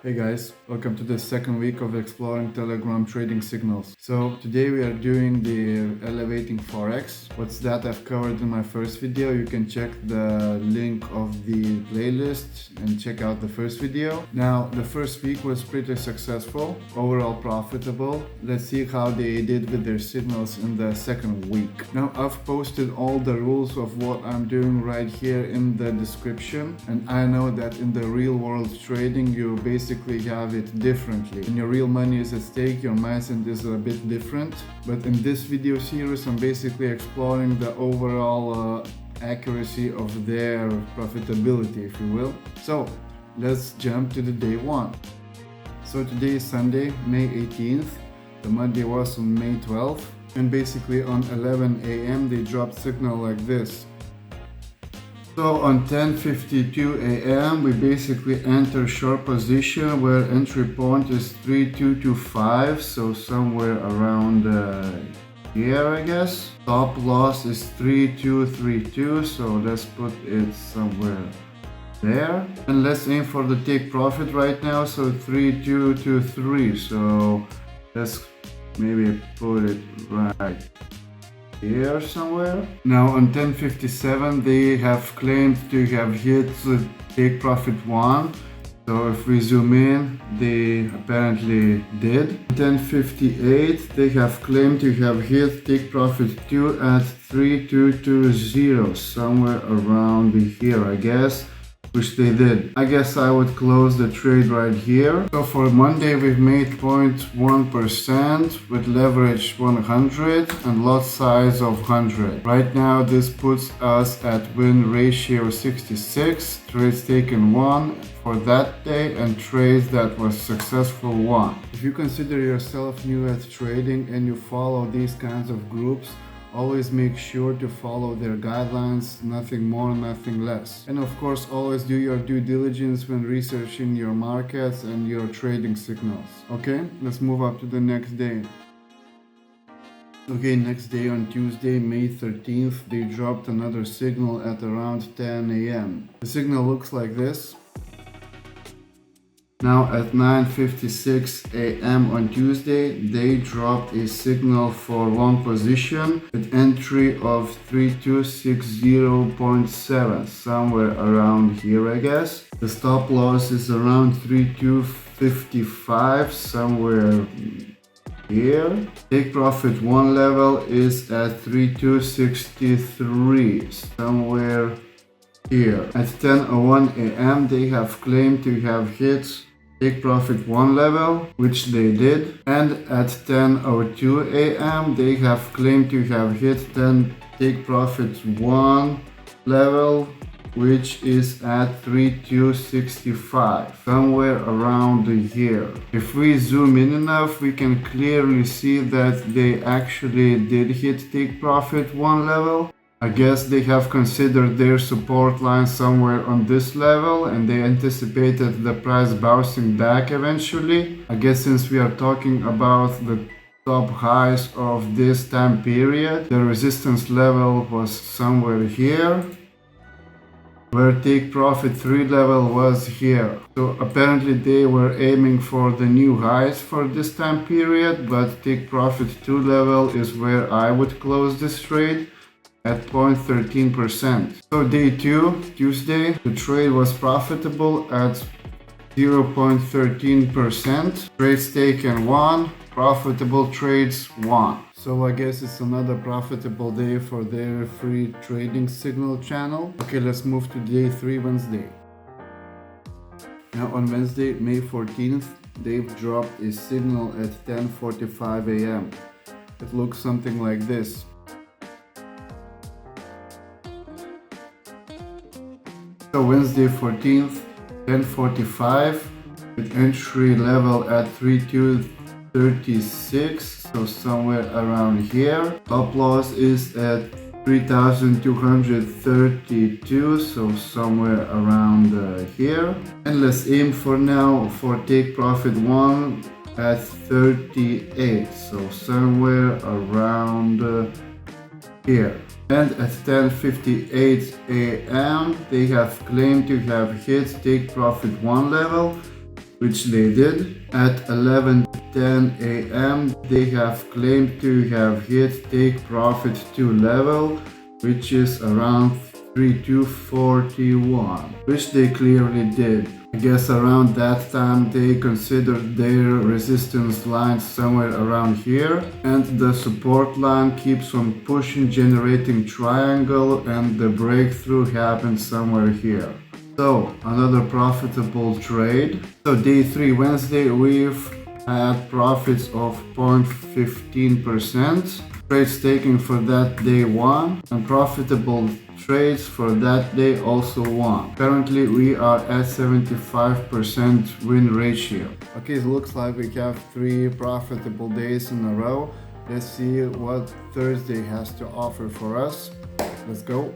Hey guys, welcome to the second week of exploring Telegram trading signals. So today we are doing the elevating Forex. What's that I've covered in my first video. You can check the link of the playlist and check out the first video. Now the first week was pretty successful, overall profitable. Let's see how they did with their signals in the second week. Now I've posted all the rules of what I'm doing right here in the description, and I know that in the real world trading you basically have it differently. When your real money is at stake, your mindset is a bit different. But in this video series, I'm basically exploring the overall accuracy of their profitability, if you will. So let's jump to the day one. So today is Sunday, May 18th. The Monday was on May 12th. And basically on 11 a.m. they dropped signal like this. So on 10:52 a.m. we basically enter short position where entry point is 3225, so somewhere around here I guess. Stop loss is 3232, so let's put it somewhere there. And let's aim for the take profit right now, so 3223, so let's maybe put it right here somewhere. Now on 10:57 they have claimed to have hit the take profit 1, so if we zoom in they apparently did. 10:58 they have claimed to have hit take profit 2 at 3220, somewhere around here I guess, which they did. I guess I would close the trade right here. So for Monday we've made 0.1% with leverage 100 and lot size of 100. Right now this puts us at win ratio 66, trades taken 1 for that day and trades that was successful 1. If you consider yourself new at trading and you follow these kinds of groups, always make sure to follow their guidelines, nothing more, nothing less. And of course, always do your due diligence when researching your markets and your trading signals. Okay, let's move up to the next day. Okay, next day on Tuesday, May 13th, they dropped another signal at around 10 a.m. The signal looks like this. Now at 9:56 a.m. on Tuesday, they dropped a signal for long position with entry of 3260.7, somewhere around here I guess. The stop loss is around 3255, somewhere here. Take profit 1 level is at 3263, somewhere here. At 10:01 a.m. they have claimed to have hit take profit 1 level, which they did, and at 10:02 a.m. they have claimed to have hit take profit 1 level, which is at 3265, somewhere around here. If we zoom in enough, we can clearly see that they actually did hit take profit 1 level. I guess they have considered their support line somewhere on this level and they anticipated the price bouncing back eventually. I guess since we are talking about the top highs of this time period, the resistance level was somewhere here, where take profit 3 level was here. So apparently they were aiming for the new highs for this time period, but take profit 2 level is where I would close this trade at 0.13%. So day 2, Tuesday, the trade was profitable at 0.13%. Trades taken 1, profitable trades 1. So I guess it's another profitable day for their free trading signal channel. Okay, let's move to day 3, Wednesday. Now on Wednesday, May 14th, they've dropped a signal at 10:45 a.m. It looks something like this. So Wednesday 14th, 10:45, with entry level at 3236, so somewhere around here. Stop loss is at 3232, so somewhere around here. And let's aim for now for take profit 1 at 38, so somewhere around here. And at 10:58 a.m. they have claimed to have hit take profit 1 level which they did. At 11:10 a.m. they have claimed to have hit take profit 2 level, which is around 3241, which they clearly did. I guess around that time they considered their resistance line somewhere around here, and the support line keeps on pushing, generating triangle, and the breakthrough happened somewhere here. So another profitable trade. So day 3 Wednesday we've had profits of 0.15%. Trades taken for that day 1, and profitable trades for that day also 1. Currently we are at 75% win ratio. Okay, it looks like we have 3 profitable days in a row. Let's see what Thursday has to offer for us. Let's go.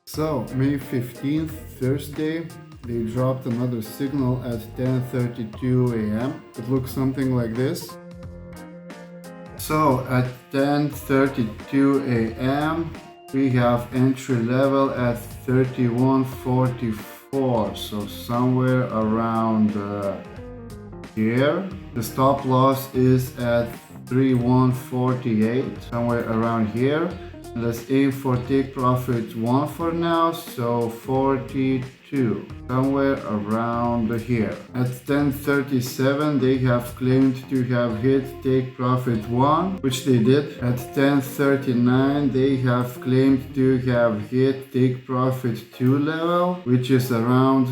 So May 15th, Thursday, they dropped another signal at 10:32 a.m. It looks something like this. So at 10:32 a.m. we have entry level at 3144, so somewhere around here. The stop loss is at 3148, somewhere around here. Let's aim for take profit 1 for now, so 42, somewhere around here. At 10:37 they have claimed to have hit take profit 1, which they did. At 10:39 they have claimed to have hit take profit 2 level, which is around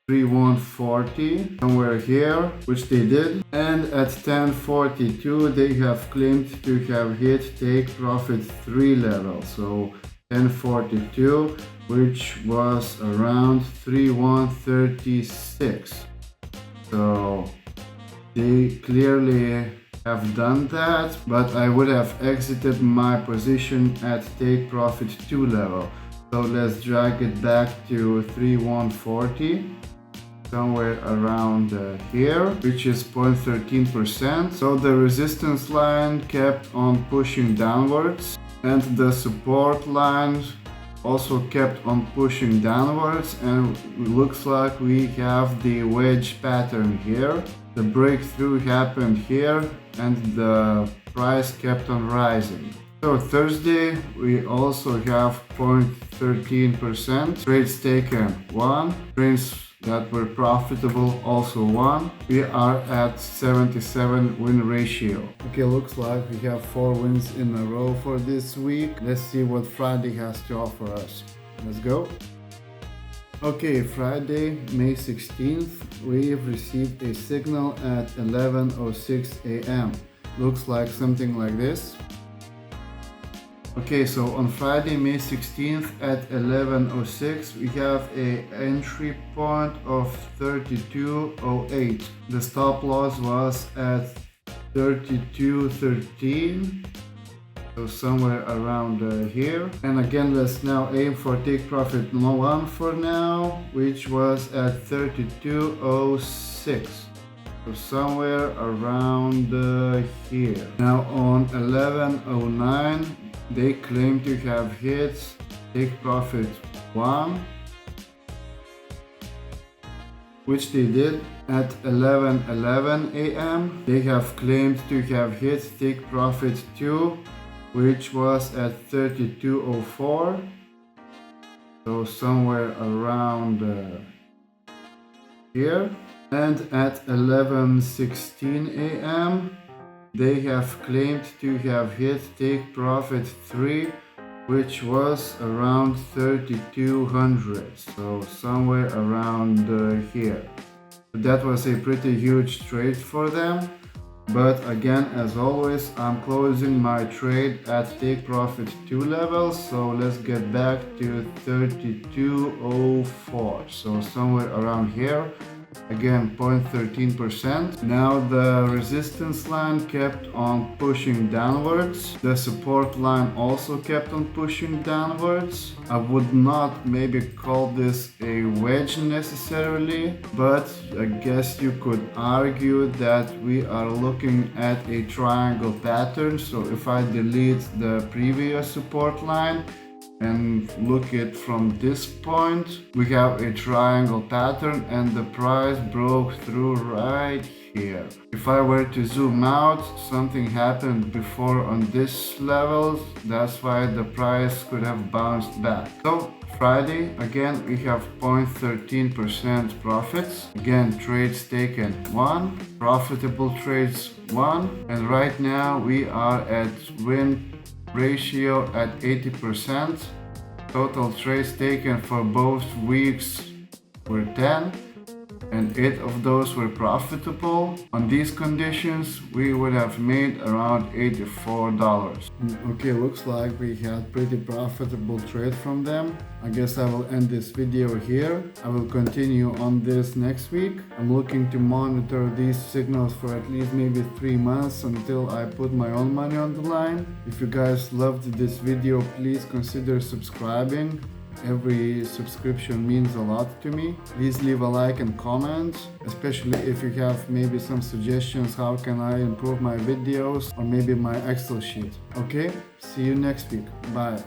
3140, somewhere here, which they did. And at 10:42 they have claimed to have hit take profit 3 level, so 10:42, which was around 3136. So they clearly have done that, but I would have exited my position at take profit 2 level. So let's drag it back to 3140, somewhere around here, which is 0.13%. So the resistance line kept on pushing downwards, and the support line also kept on pushing downwards, and looks like we have the wedge pattern here. The breakthrough happened here, and the price kept on rising. So Thursday we also have 0.13%. Trades taken 1, trades that were profitable also 1. We are at 77 win ratio. Okay, looks like we have 4 wins in a row for this week. Let's see what Friday has to offer us. Let's go. Okay, Friday, May 16th, we've received a signal at 11:06 a.m. Looks like something like this. Okay, so on Friday, May 16th at 11:06 we have a entry point of 3208. The stop loss was at 3213, so somewhere around here. And again, let's now aim for take profit 1 for now, which was at 3206. So somewhere around here. Now on 11:09 they claim to have hit take profit 1, which they did. At 11:11 a.m. they have claimed to have hit take profit 2, which was at 3204, so somewhere around here. And at 11:16 a.m. they have claimed to have hit take profit 3, which was around 3200, so somewhere around here. That was a pretty huge trade for them, but again, as always, I'm closing my trade at take profit 2 levels, so let's get back to 3204, so somewhere around here. Again, 0.13%. Now the resistance line kept on pushing downwards. The support line also kept on pushing downwards. I would not maybe call this a wedge necessarily, but I guess you could argue that we are looking at a triangle pattern. So if I delete the previous support line, and look at from this point, we have a triangle pattern and the price broke through right here. If I were to zoom out, something happened before on this level, that's why the price could have bounced back. So Friday, again, we have 0.13% profits. Again, trades taken 1, profitable trades 1, and right now we are at win ratio at 80%. Total trades taken for both weeks were 10, and 8 of those were profitable. On these conditions, we would have made around $84. Okay, looks like we had pretty profitable trade from them. I guess I will end this video here. I will continue on this next week. I'm looking to monitor these signals for at least maybe 3 months until I put my own money on the line. If you guys loved this video, please consider subscribing. Every subscription means a lot to me. Please leave a like and comment, especially if you have maybe some suggestions how can I improve my videos or maybe my Excel sheet. Okay, see you next week. Bye.